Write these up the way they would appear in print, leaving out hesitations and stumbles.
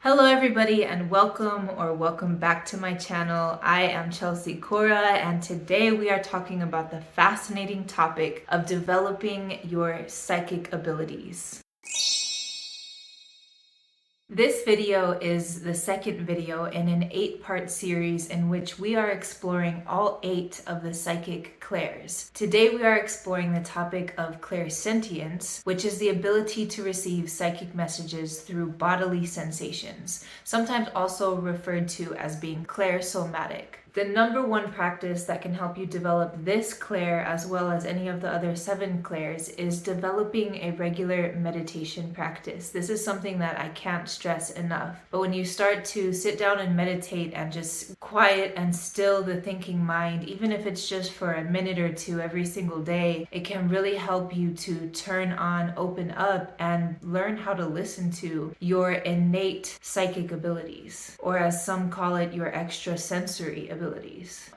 Hello everybody and welcome back to my channel. I am Chelsea Cora and today we are talking about the fascinating topic of developing your psychic abilities. This video is the second video in an 8-part series in which we are exploring all 8 of the psychic clairs. Today we are exploring the topic of clairsentience, which is the ability to receive psychic messages through bodily sensations, sometimes also referred to as being clairsomatic. The number one practice that can help you develop this clair as well as any of the other 7 clairs is developing a regular meditation practice. This is something that I can't stress enough. But when you start to sit down and meditate and just quiet and still the thinking mind, even if it's just for a minute or two every single day, it can really help you to turn on, open up, and learn how to listen to your innate psychic abilities, or as some call it, your extrasensory abilities.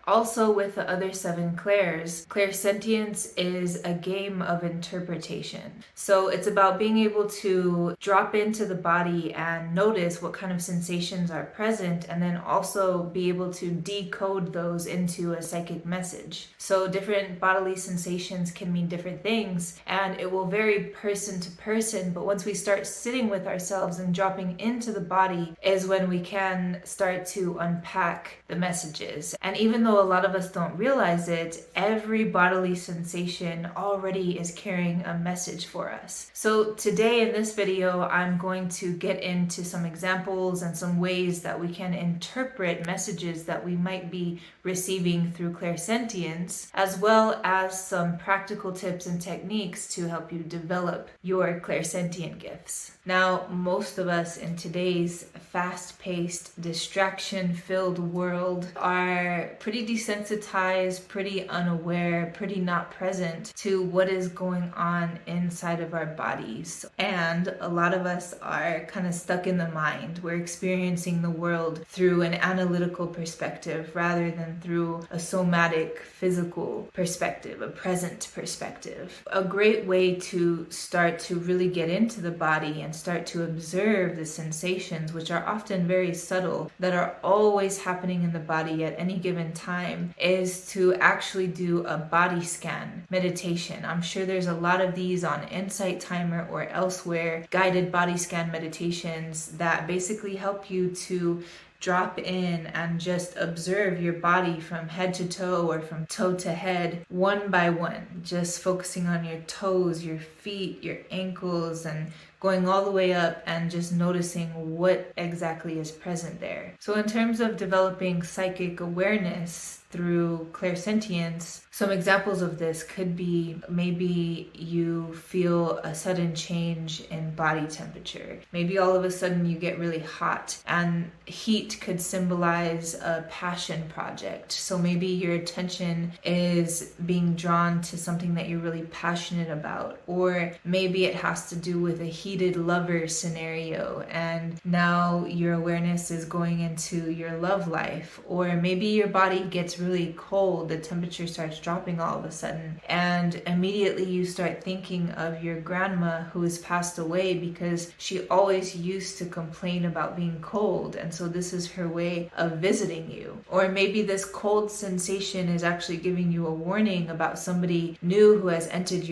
Also, with the other 7 clairs, clairsentience is a game of interpretation. So it's about being able to drop into the body and notice what kind of sensations are present, and then also be able to decode those into a psychic message. So different bodily sensations can mean different things, and it will vary person to person, but once we start sitting with ourselves and dropping into the body is when we can start to unpack the messages. And even though a lot of us don't realize it, every bodily sensation already is carrying a message for us. So today in this video, I'm going to get into some examples and some ways that we can interpret messages that we might be receiving through clairsentience, as well as some practical tips and techniques to help you develop your clairsentient gifts. Now, most of us in today's fast-paced, distraction-filled world are pretty desensitized, pretty unaware, pretty not present to what is going on inside of our bodies. And a lot of us are kind of stuck in the mind. We're experiencing the world through an analytical perspective rather than through a somatic, physical perspective, a present perspective. A great way to start to really get into the body and start to observe the sensations, which are often very subtle, that are always happening in the body at any given time, is to actually do a body scan meditation. I'm sure there's a lot of these on Insight Timer or elsewhere, guided body scan meditations that basically help you to drop in and just observe your body from head to toe or from toe to head, one by one, just focusing on your toes, your feet, your ankles, and going all the way up and just noticing what exactly is present there. So in terms of developing psychic awareness through clairsentience, some examples of this could be maybe you feel a sudden change in body temperature. Maybe all of a sudden you get really hot, and heat could symbolize a passion project. So maybe your attention is being drawn to something that you're really passionate about, or maybe it has to do with a heated lover scenario, and now your awareness is going into your love life. Or maybe your body gets really cold, the temperature starts dropping all of a sudden, and immediately you start thinking of your grandma who has passed away because she always used to complain about being cold, and so this is her way of visiting you. Or maybe this cold sensation is actually giving you a warning about somebody new who has entered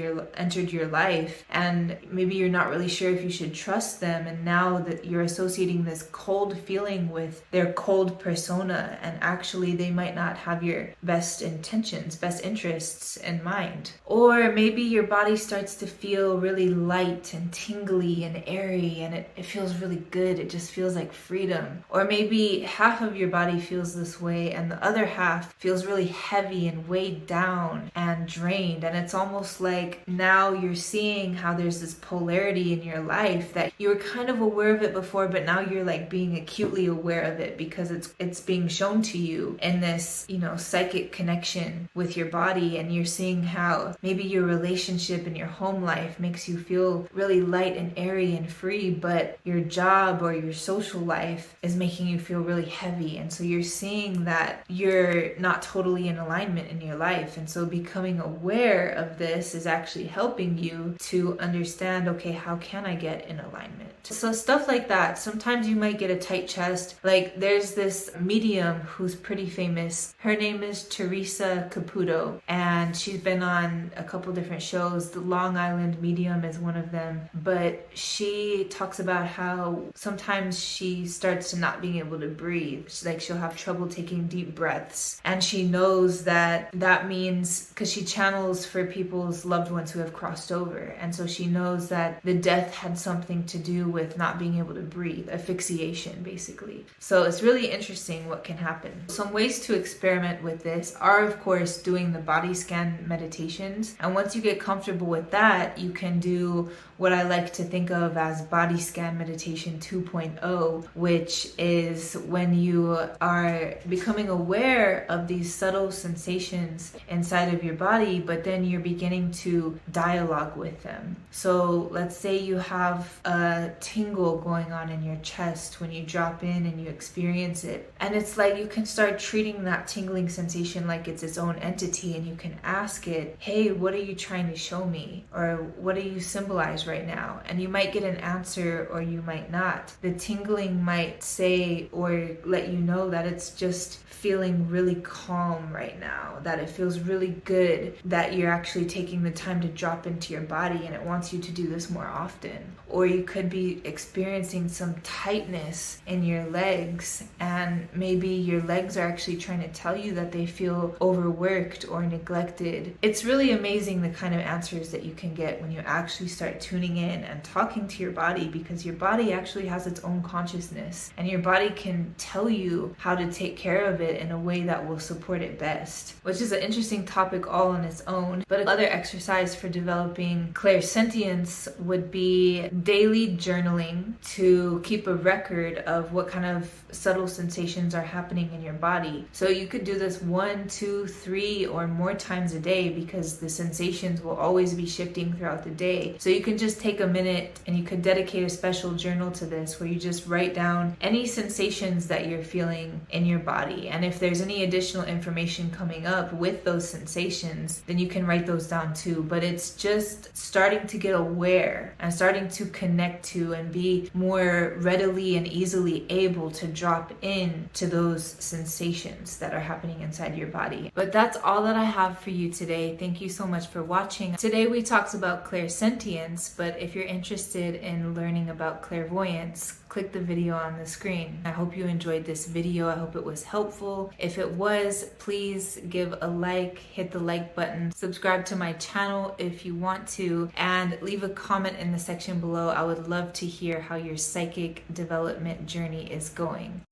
your life, and maybe you're not really sure if you should trust them, and now that you're associating this cold feeling with their cold persona, and actually they might not have your best intentions, best interests in mind. Or maybe your body starts to feel really light and tingly and airy, and it feels really good. It just feels like freedom. Or maybe half of your body feels this way and the other half feels really heavy and weighed down and drained, and it's almost like now you're seeing how there's this polarity in your life that you were kind of aware of it before, but now you're like being acutely aware of it because it's being shown to you in this, psychic connection with your body, and you're seeing how maybe your relationship and your home life makes you feel really light and airy and free, but your job or your social life is making you feel really heavy. And so you're seeing that you're not totally in alignment in your life. And so becoming aware of this is actually helping you to understand, okay, how can I get in alignment? So stuff like that. Sometimes you might get a tight chest. Like there's this medium who's pretty famous. Her name is Teresa Caputo, and she's been on a couple different shows. The Long Island Medium is one of them, but she talks about how sometimes she starts to not being able to breathe. Like she'll have trouble taking deep breaths, and she knows that means, because she channels for people's loved ones who have crossed over, and so she knows that the death had something to do with not being able to breathe, asphyxiation basically. So it's really interesting what can happen. Some ways to experiment with this are, of course, doing the body scan meditations, and once you get comfortable with that, you can do what I like to think of as body scan meditation 2.0, which is when you are becoming aware of these subtle sensations inside of your body, but then you're beginning to dialogue with them. So let's say you have a tingle going on in your chest when you drop in and you experience it, and it's like you can start treating that tingling sensation like it's its own entity, and you can ask it, hey, what are you trying to show me? Or what do you symbolize right now? And you might get an answer or you might not. The tingling might say or let you know that it's just feeling really calm right now, that it feels really good, that you're actually taking the time to drop into your body, and it wants you to do this more often. Or you could be experiencing some tightness in your legs, and maybe your legs are actually trying to tell you that they feel overworked or neglected. It's really amazing the kind of answers that you can get when you actually start tuning in and talking to your body, because your body actually has its own consciousness, and your body can tell you how to take care of it in a way that will support it best, which is an interesting topic all on its own. But another exercise for developing clairsentience would be daily journaling to keep a record of what kind of subtle sensations are happening in your body. So you could do this 1, 2, 3 or more times a day, because the sensations will always be shifting throughout the day. So you can just take a minute and you could dedicate a special journal to this, where you just write down any sensations that you're feeling in your body. And if there's any additional information coming up with those sensations, then you can write those down too. But it's just starting to get aware and starting to connect to and be more readily and easily able to drop in to those sensations that are happening inside your body. But that's all that I have for you today. Thank you so much for watching. Today we talked about clairsentience, but if you're interested in learning about clairvoyance, click the video on the screen. I hope you enjoyed this video. I hope it was helpful. If it was, please give a like, hit the like button, subscribe to my channel if you want to, and leave a comment in the section below. I would love to hear how your psychic development journey is going.